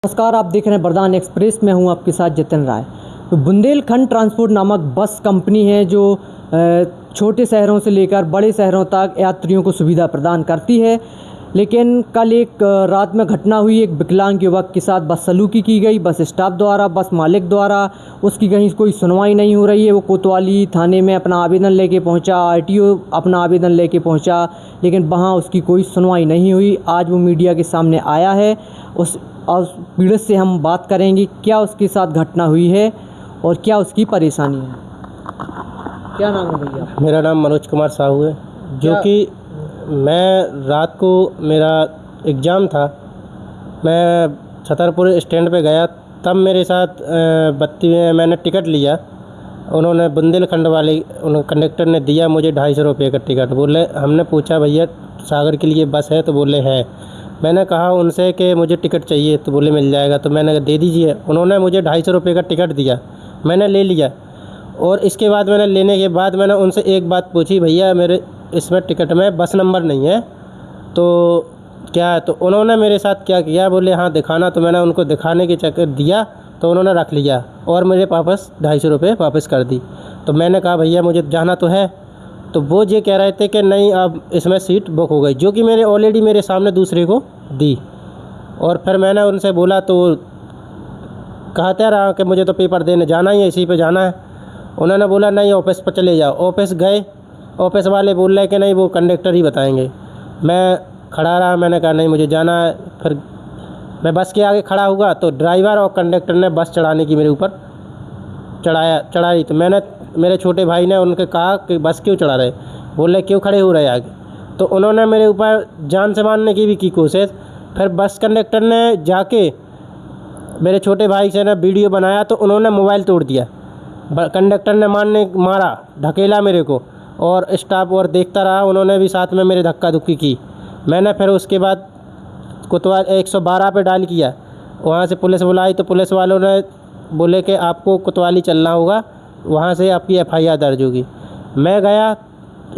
नमस्कार, आप देख रहे हैं वरदान एक्सप्रेस में हूं आपके साथ जितिन राय। तो बुंदेलखंड ट्रांसपोर्ट नामक बस कंपनी है जो छोटे शहरों से लेकर बड़े शहरों तक यात्रियों को सुविधा प्रदान करती है। लेकिन कल एक रात में घटना हुई, एक विकलांग युवक के साथ बदसलूकी की गई बस स्टाफ द्वारा, बस मालिक द्वारा। उसकी कहीं कोई सुनवाई नहीं हो रही है। वो कोतवाली थाने में अपना आवेदन लेके पहुंचा, आरटीओ अपना आवेदन लेके पहुंचा, लेकिन वहां उसकी कोई सुनवाई नहीं हुई। आज वो मीडिया के सामने आया है। उस पीड़ित से हम बात करेंगे, क्या उसके साथ घटना हुई है और क्या उसकी परेशानी है। क्या नाम है भैया? मेरा नाम मनोज कुमार साहू है। जो कि मैं रात को मेरा एग्ज़ाम था, मैं छतरपुर स्टैंड पे गया, तब मेरे साथ मैंने टिकट लिया। उन्होंने बुंदेलखंड वाले कंडक्टर ने दिया मुझे 250 रुपये का टिकट। बोले, हमने पूछा भैया सागर के लिए बस है? तो बोले है। मैंने कहा उनसे कि मुझे टिकट चाहिए, तो बोले मिल जाएगा। तो मैंने कहा दे दीजिए। उन्होंने मुझे 250 रुपये का टिकट दिया, मैंने ले लिया। और इसके बाद मैंने लेने के बाद मैंने उनसे एक बात पूछी, भैया मेरे इसमें टिकट में बस नंबर नहीं है तो क्या है? तो उन्होंने मेरे साथ क्या किया, बोले हाँ दिखाना। तो मैंने उनको दिखाने के चक्कर दिया तो उन्होंने रख लिया और मुझे वापस 250 रुपये वापस कर दी। तो मैंने कहा भैया मुझे जाना तो है। तो वो ये कह रहे थे कि नहीं अब इसमें सीट बुक हो गई, जो कि मैंने ऑलरेडी मेरे सामने दूसरे को दी। और फिर मैंने उनसे बोला तो कहते रहा कि मुझे तो पेपर देने जाना ही है, इसी पे जाना है। उन्होंने बोला नहीं ऑफिस पर चले जाओ। ऑफिस गए, ऑफिस वाले बोल रहे कि नहीं वो कंडक्टर ही बताएंगे। मैं खड़ा रहा, मैंने कहा नहीं मुझे जाना है। फिर मैं बस के आगे खड़ा हुआ तो ड्राइवर और कंडक्टर ने बस चढ़ाने की मेरे ऊपर चढ़ाई। तो मैंने मेरे छोटे भाई ने उनके कहा कि बस क्यों चढ़ा रहे? बोले क्यों खड़े हो रहे आगे? तो उन्होंने मेरे ऊपर जान से मारने की भी की कोशिश। फिर बस कंडक्टर ने जाके मेरे छोटे भाई से ना वीडियो बनाया तो उन्होंने मोबाइल तोड़ दिया। कंडक्टर ने मारा, ढकेला मेरे को, और स्टाफ और देखता रहा। उन्होंने भी साथ में मेरे धक्का धुक्की की। मैंने फिर उसके बाद कोतवाली 112 पे डायल किया। वहाँ से पुलिस बुलाई तो पुलिस वालों ने बोले कि आपको कोतवाली चलना होगा, वहाँ से आपकी FIR दर्ज होगी। मैं गया,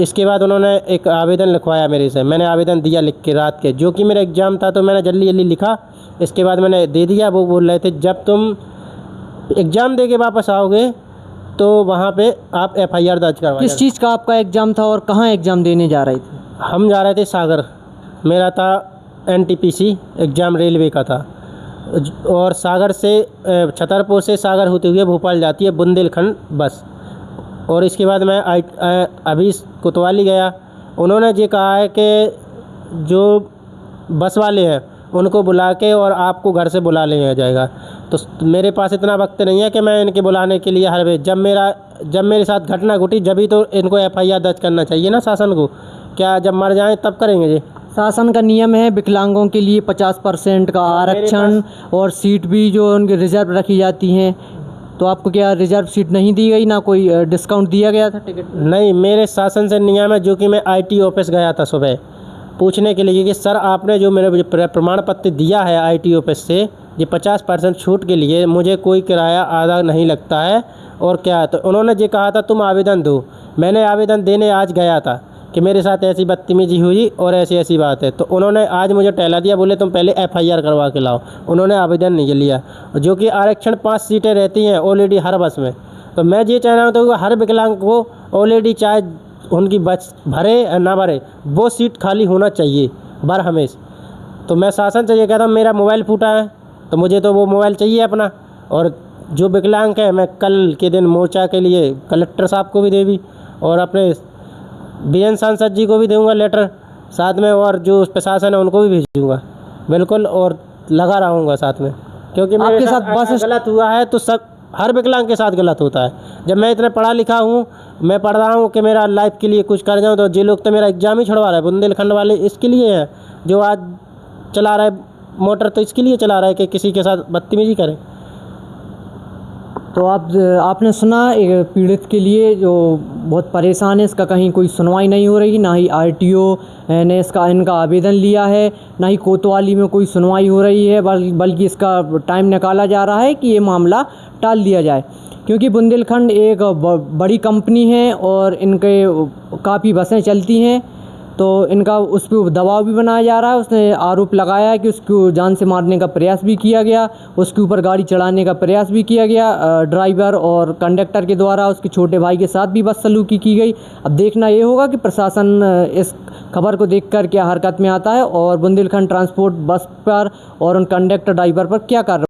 इसके बाद उन्होंने एक आवेदन लिखवाया मेरे से। मैंने आवेदन दिया लिख के रात के, जो कि मेरा एग्ज़ाम था तो मैंने जल्दी जल्दी लिखा। इसके बाद मैंने दे दिया। वो बोल रहे थे जब तुम एग्ज़ाम दे के वापस आओगे तो वहाँ पे आप FIR दर्ज करवाइए। किस चीज़ का आपका एग्ज़ाम था और कहाँ एग्ज़ाम देने जा रहे थे? हम जा रहे थे सागर। मेरा था NTPC एग्ज़ाम, रेलवे का था। और सागर से छतरपुर से सागर होते हुए भोपाल जाती है बुंदेलखंड बस। और इसके बाद मैं अभी कोतवाली गया। उन्होंने ये कहा है कि जो बस वाले हैं उनको बुला के और आपको घर से बुला लिया जाएगा। तो मेरे पास इतना वक्त नहीं है कि मैं इनके बुलाने के लिए हर वे जब मेरे साथ घटना घटी जभी तो इनको FIR दर्ज करना चाहिए ना शासन को। क्या जब मर जाएं तब करेंगे जी? शासन का नियम है विकलांगों के लिए 50% का आरक्षण और सीट भी जो उनके रिजर्व रखी जाती हैं। तो आपको क्या रिजर्व सीट नहीं दी गई, ना कोई डिस्काउंट दिया गया था टिकट? नहीं, मेरे शासन से नियम है। जो कि मैं IT ऑफिस गया था सुबह पूछने के लिए कि सर आपने जो मेरे प्रमाण पत्र दिया है IT ऑफिस से, ये 50% छूट के लिए मुझे कोई किराया आधा नहीं लगता है और क्या। तो उन्होंने ये कहा था तुम आवेदन दो। मैंने आवेदन देने आज गया था कि मेरे साथ ऐसी बदतमीजी हुई और ऐसी ऐसी बात है। तो उन्होंने आज मुझे टहला दिया, बोले तुम पहले FIR करवा के लाओ। उन्होंने आवेदन नहीं लिया, जो कि आरक्षण 5 सीटें रहती हैं ऑलरेडी हर बस में। तो मैं ये चाह रहा हूँ तो हर विकलांग को ऑलरेडी चाहे उनकी बस भरे या ना भरे, वो सीट खाली होना चाहिए बर हमेशा। तो मैं शासन से ये कहता हूँ, मेरा मोबाइल फूटा है तो मुझे तो वो मोबाइल चाहिए अपना। और जो विकलांग है मैं कल के दिन मोर्चा के लिए कलेक्टर साहब को भी दे दी और अपने BN सांसद जी को भी दूँगा लेटर साथ में, और जो प्रशासन है उनको भी भेजूँगा बिल्कुल। और लगा रहूँगा साथ में, क्योंकि मेरे साथ बस गलत हुआ है तो सब हर विकलांग के साथ गलत होता है। जब मैं इतना पढ़ा लिखा हूँ, मैं पढ़ रहा हूँ कि मेरा लाइफ के लिए कुछ कर जाऊँ, तो ये लोग तो मेरा एग्ज़ाम ही छुड़वा रहे हैं। बुंदेलखंड वाले इसके लिए हैं जो आज चला रहा है मोटर, तो इसके लिए चला रहा है कि किसी के साथ बदतमीजी करें। तो आपने सुना एक पीड़ित के लिए जो बहुत परेशान है, इसका कहीं कोई सुनवाई नहीं हो रही, ना ही RTO ने इनका आवेदन लिया है, ना ही कोतवाली में कोई सुनवाई हो रही है, बल्कि इसका टाइम निकाला जा रहा है कि ये मामला टाल दिया जाए। क्योंकि बुंदेलखंड एक बड़ी कंपनी है और इनके काफ़ी बसें चलती हैं। तो इनका उस पर दबाव भी बनाया जा रहा है। उसने आरोप लगाया है कि उसको जान से मारने का प्रयास भी किया गया, उसके ऊपर गाड़ी चढ़ाने का प्रयास भी किया गया ड्राइवर और कंडक्टर के द्वारा। उसके छोटे भाई के साथ भी बदसलूकी की गई। अब देखना ये होगा कि प्रशासन इस खबर को देखकर क्या हरकत में आता है और बुंदेलखंड ट्रांसपोर्ट बस पर और उन कंडक्टर ड्राइवर पर क्या कार्रवाई